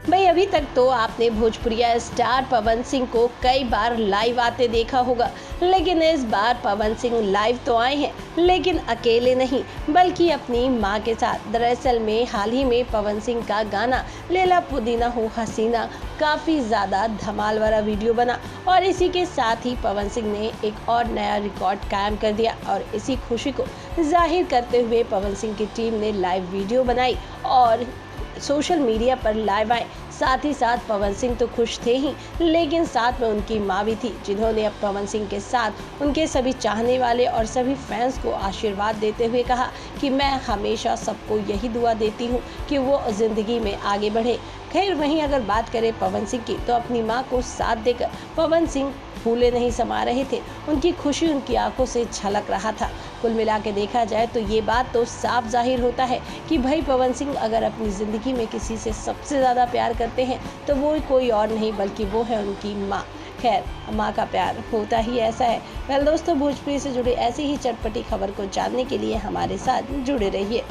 भाई अभी तक तो आपने भोजपुरिया स्टार पवन सिंह को कई बार लाइव आते देखा होगा, लेकिन इस बार पवन सिंह लाइव तो आए हैं, लेकिन अकेले नहीं बल्कि अपनी मां के साथ। दरअसल में हाल ही में पवन सिंह का गाना लैला पुदीना हो हसीना काफ़ी ज़्यादा धमाल वाला वीडियो बना और इसी के साथ ही पवन सिंह ने एक और नया रिकॉर्ड कायम कर दिया। और इसी खुशी को जाहिर करते हुए पवन सिंह की टीम ने लाइव वीडियो बनाई और सोशल मीडिया पर लाइव आए। साथ ही साथ पवन सिंह तो खुश थे ही, लेकिन साथ में उनकी मां भी थी, जिन्होंने अब पवन सिंह के साथ उनके सभी चाहने वाले और सभी फैंस को आशीर्वाद देते हुए कहा कि मैं हमेशा सबको यही दुआ देती हूं कि वो ज़िंदगी में आगे बढ़े। खैर वहीं अगर बात करें पवन सिंह की, तो अपनी मां को साथ देकर पवन सिंह फूले नहीं समा रहे थे। उनकी खुशी उनकी आंखों से झलक रहा था। कुल मिला के देखा जाए तो ये बात तो साफ जाहिर होता है कि भाई पवन सिंह अगर अपनी ज़िंदगी में किसी से सबसे ज़्यादा प्यार करते हैं तो वो कोई और नहीं बल्कि वो है उनकी माँ। खैर माँ का प्यार होता ही ऐसा है। वेल दोस्तों, भोजपुरी से जुड़ी ऐसी ही चटपटी खबर को जानने के लिए हमारे साथ जुड़े रहिए।